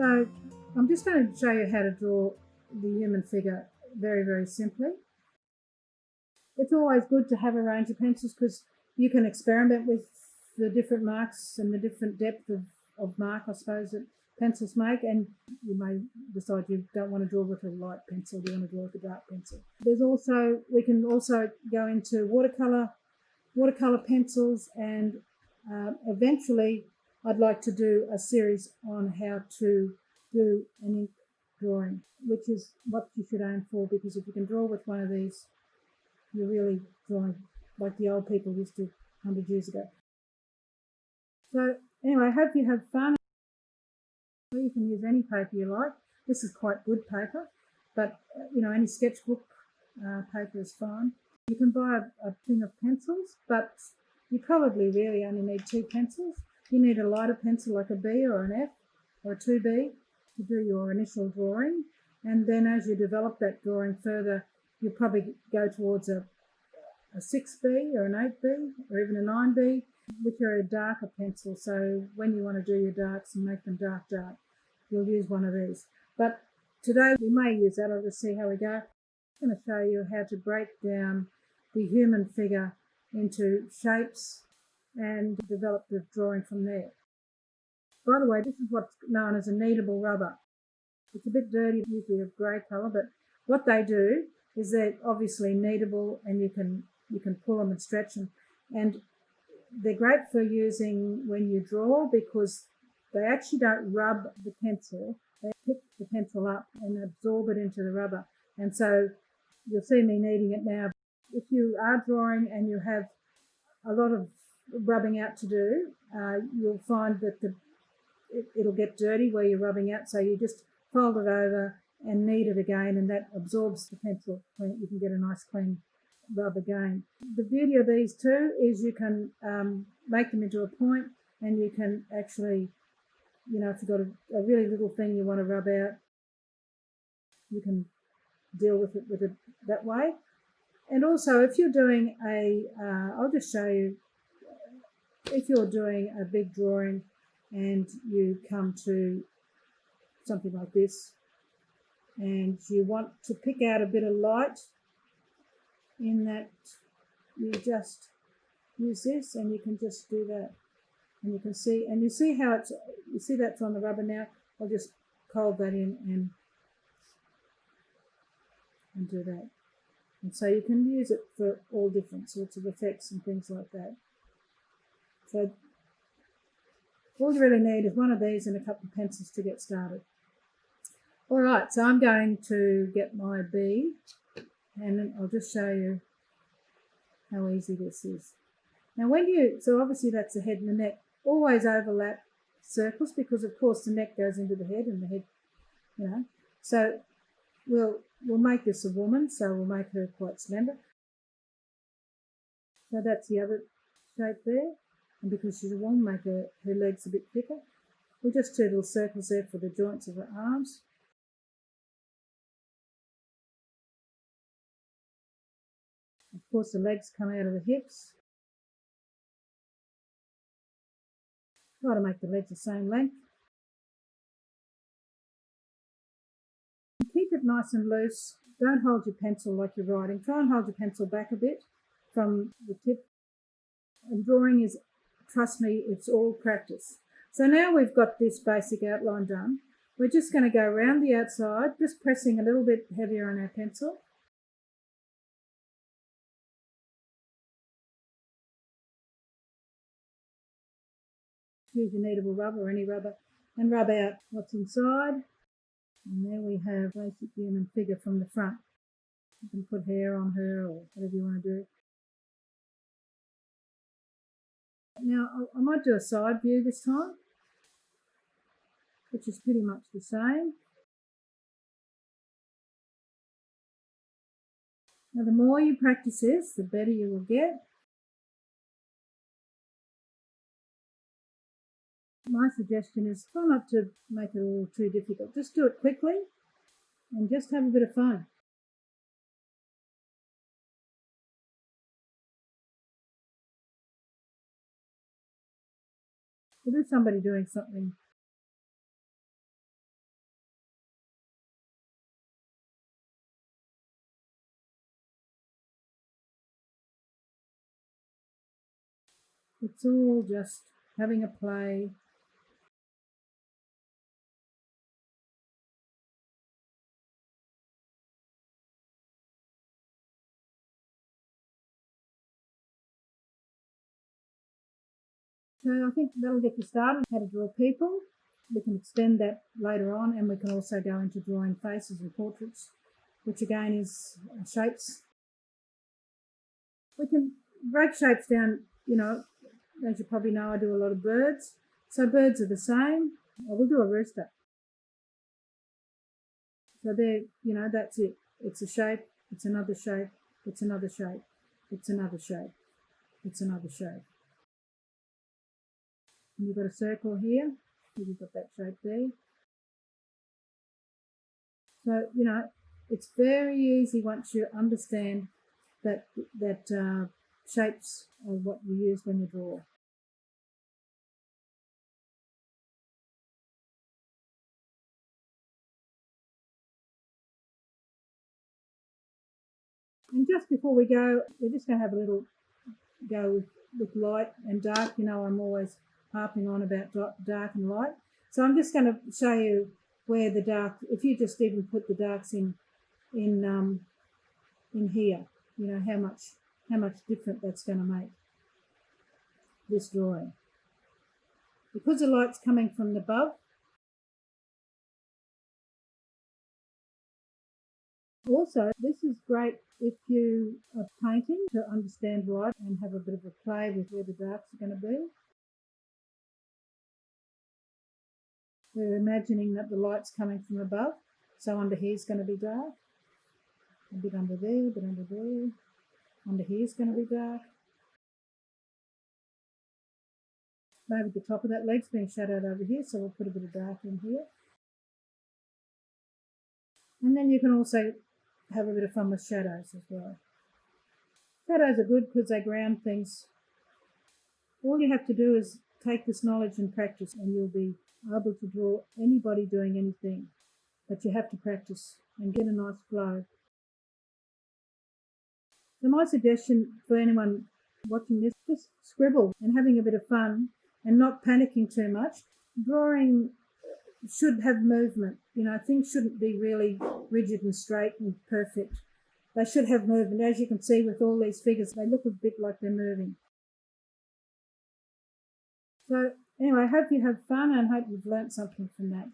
So I'm just going to show you how to draw the human figure very, very simply. It's always good to have a range of pencils because you can experiment with the different marks and the different depth of mark, I suppose, that pencils make, and you may decide you don't want to draw with a light pencil, you want to draw with a dark pencil. We can also go into watercolor pencils, and eventually I'd like to do a series on how to do an ink drawing, which is what you should aim for, because if you can draw with one of these, you're really drawing like the old people used to 100 years ago. So anyway, I hope you have fun. You can use any paper you like. This is quite good paper, but any sketchbook paper is fine. You can buy a tin of pencils, but you probably really only need 2 pencils. You need a lighter pencil like a B or an F or a 2B to do your initial drawing, and then as you develop that drawing further, you'll probably go towards a 6B or an 8B or even a 9B, which are a darker pencil. So when you want to do your darks and make them dark, you'll use one of these. But today we may use that. I'll just see how we go. I'm going to show you how to break down the human figure into shapes and develop the drawing from there. By the way, this is what's known as a kneadable rubber. It's a bit dirty, usually of grey colour, but what they do is they're obviously kneadable, and you can pull them and stretch them. And they're great for using when you draw, because they actually don't rub the pencil. They pick the pencil up and absorb it into the rubber. And so you'll see me kneading it now. If you are drawing and you have a lot of rubbing out to do, you'll find that it'll get dirty where you're rubbing out. So you just fold it over and knead it again, and that absorbs the pencil. You can get a nice clean rub again. The beauty of these two is you can make them into a point, and you can actually, if you've got a really little thing you want to rub out, you can deal with it that way. And also, if you're doing I'll just show you, if you're doing a big drawing and you come to something like this, and you want to pick out a bit of light in that, you just use this, and you can just do that, and you see how that's on the rubber now. I'll just cold that in and do that, and so you can use it for all different sorts of effects and things like that. So all you really need is one of these and a couple of pencils to get started. All right, so I'm going to get my B, and then I'll just show you how easy this is. Now so obviously that's the head and the neck. Always overlap circles, because of course the neck goes into the head, and the head, So we'll make this a woman, so we'll make her quite slender. So that's the other shape there, and because she's a woman, make her legs a bit thicker. We'll just do little circles there for the joints of her arms. Of course, the legs come out of the hips. Try to make the legs the same length. Keep it nice and loose. Don't hold your pencil like you're writing. Try and hold your pencil back a bit from the tip. And drawing is, trust me, it's all practice. So now we've got this basic outline done. We're just going to go around the outside, just pressing a little bit heavier on our pencil. Use your kneadable rubber or any rubber, and rub out what's inside. And there we have a basic human figure from the front. You can put hair on her or whatever you want to do. Now I might do a side view this time, which is pretty much the same. Now the more you practice this, the better you will get. My suggestion is try not to make it all too difficult. Just do it quickly and just have a bit of fun. If there's somebody doing something It's all just having a play. So I think that'll get you started, how to draw people. We can extend that later on, and we can also go into drawing faces and portraits, which again is shapes. We can break shapes down, as you probably know, I do a lot of birds. So birds are the same. We'll do a rooster. So there, that's it. It's a shape, it's another shape, it's another shape, it's another shape, it's another shape. And you've got a circle here, you've got that shape there. So, it's very easy once you understand that shapes are what you use when you draw. And just before we go, we're just going to have a little go with light and dark. I'm always harping on about dark and light. So I'm just going to show you where the dark, if you just even put the darks in here, how much different that's going to make this drawing. Because the light's coming from above, also, this is great if you are painting to understand light and have a bit of a play with where the darks are going to be. We're imagining that the light's coming from above, so under here is going to be dark. A bit under there, a bit under there. Under here is going to be dark. Maybe the top of that leg's being shadowed over here, so we'll put a bit of dark in here. And then you can also have a bit of fun with shadows as well. Shadows are good because they ground things. All you have to do is take this knowledge and practice, and you'll be able to draw anybody doing anything. But you have to practice and get a nice flow. So my suggestion for anyone watching this, just scribble and having a bit of fun and not panicking too much. Drawing should have movement. Things shouldn't be really rigid and straight and perfect. They should have movement. As you can see with all these figures, they look a bit like they're moving. So anyway, I hope you have fun and hope you've learnt something from that.